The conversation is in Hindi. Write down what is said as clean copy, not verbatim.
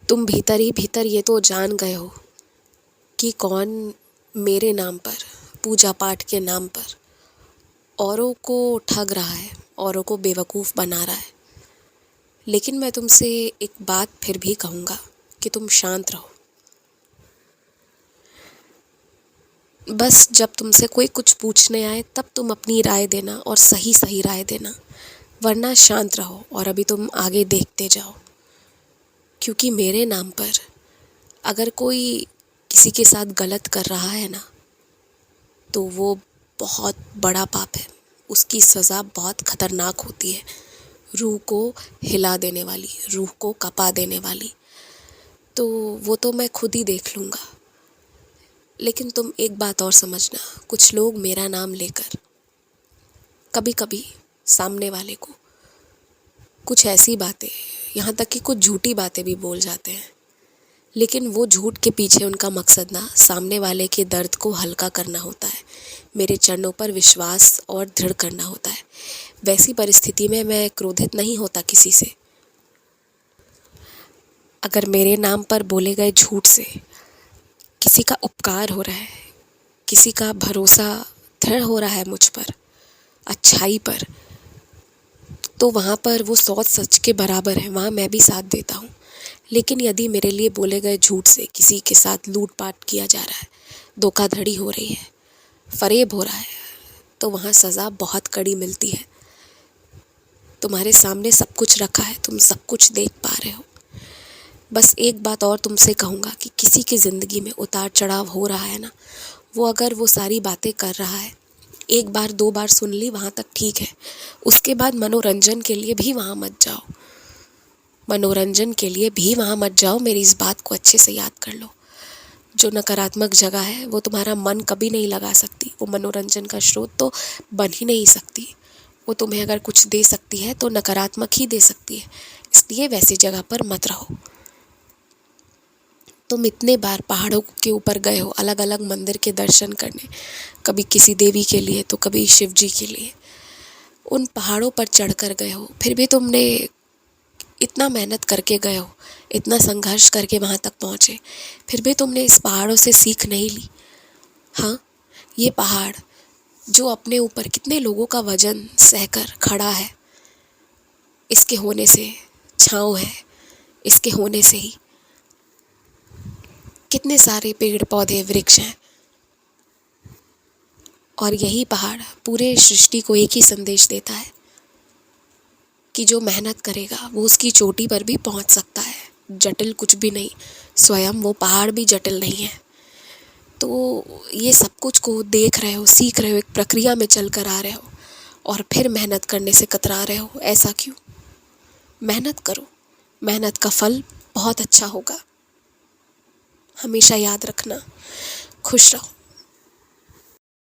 तुम भीतर ही भीतर ये तो जान गए हो कि कौन मेरे नाम पर, पूजा पाठ के नाम पर औरों को ठग रहा है, औरों को बेवकूफ़ बना रहा है। लेकिन मैं तुमसे एक बात फिर भी कहूँगा कि तुम शांत रहो। बस जब तुमसे कोई कुछ पूछने आए तब तुम अपनी राय देना, और सही सही राय देना, वरना शांत रहो और अभी तुम आगे देखते जाओ। क्योंकि मेरे नाम पर अगर कोई किसी के साथ गलत कर रहा है ना, तो वो बहुत बड़ा पाप है। उसकी सज़ा बहुत खतरनाक होती है, रूह को हिला देने वाली, रूह को कँपा देने वाली। तो वो तो मैं खुद ही देख लूँगा। लेकिन तुम एक बात और समझना, कुछ लोग मेरा नाम लेकर कभी कभी सामने वाले को कुछ ऐसी बातें, यहाँ तक कि कुछ झूठी बातें भी बोल जाते हैं। लेकिन वो झूठ के पीछे उनका मकसद ना सामने वाले के दर्द को हल्का करना होता है, मेरे चरणों पर विश्वास और दृढ़ करना होता है। वैसी परिस्थिति में मैं क्रोधित नहीं होता किसी से। अगर मेरे नाम पर बोले गए झूठ से किसी का उपकार हो रहा है, किसी का भरोसा दृढ़ हो रहा है मुझ पर, अच्छाई पर, तो वहाँ पर वो 100 सच के बराबर है, वहाँ मैं भी साथ देता हूँ। लेकिन यदि मेरे लिए बोले गए झूठ से किसी के साथ लूटपाट किया जा रहा है, धोखाधड़ी हो रही है, फरेब हो रहा है, तो वहाँ सज़ा बहुत कड़ी मिलती है। तुम्हारे सामने सब कुछ रखा है, तुम सब कुछ देख पा रहे हो। बस एक बात और तुमसे कहूँगा कि किसी की ज़िंदगी में उतार चढ़ाव हो रहा है ना, वो अगर वो सारी बातें कर रहा है, एक बार 2 बार सुन ली वहाँ तक ठीक है। उसके बाद मनोरंजन के लिए भी वहाँ मत जाओ, मनोरंजन के लिए भी वहाँ मत जाओ। मेरी इस बात को अच्छे से याद कर लो। जो नकारात्मक जगह है वो तुम्हारा मन कभी नहीं लगा सकती, वो मनोरंजन का स्रोत तो बन ही नहीं सकती। वो तुम्हें अगर कुछ दे सकती है तो नकारात्मक ही दे सकती है, इसलिए वैसी जगह पर मत रहो। तुम इतने बार पहाड़ों के ऊपर गए हो अलग अलग मंदिर के दर्शन करने, कभी किसी देवी के लिए तो कभी शिव जी के लिए। उन पहाड़ों पर चढ़कर गए हो, फिर भी तुमने इतना मेहनत करके गए हो, इतना संघर्ष करके वहाँ तक पहुँचे, फिर भी तुमने इस पहाड़ों से सीख नहीं ली। हाँ, ये पहाड़ जो अपने ऊपर कितने लोगों का वजन सहकर खड़ा है, इसके होने से छाँव है, इसके होने से ही कितने सारे पेड़ पौधे वृक्ष हैं। और यही पहाड़ पूरे सृष्टि को एक ही संदेश देता है कि जो मेहनत करेगा वो उसकी चोटी पर भी पहुंच सकता है। जटिल कुछ भी नहीं, स्वयं वो पहाड़ भी जटिल नहीं है। तो ये सब कुछ को देख रहे हो, सीख रहे हो, एक प्रक्रिया में चल कर आ रहे हो, और फिर मेहनत करने से कतरा रहे हो, ऐसा क्यों? मेहनत करो, मेहनत का फल बहुत अच्छा होगा। हमेशा याद रखना। खुश रहो।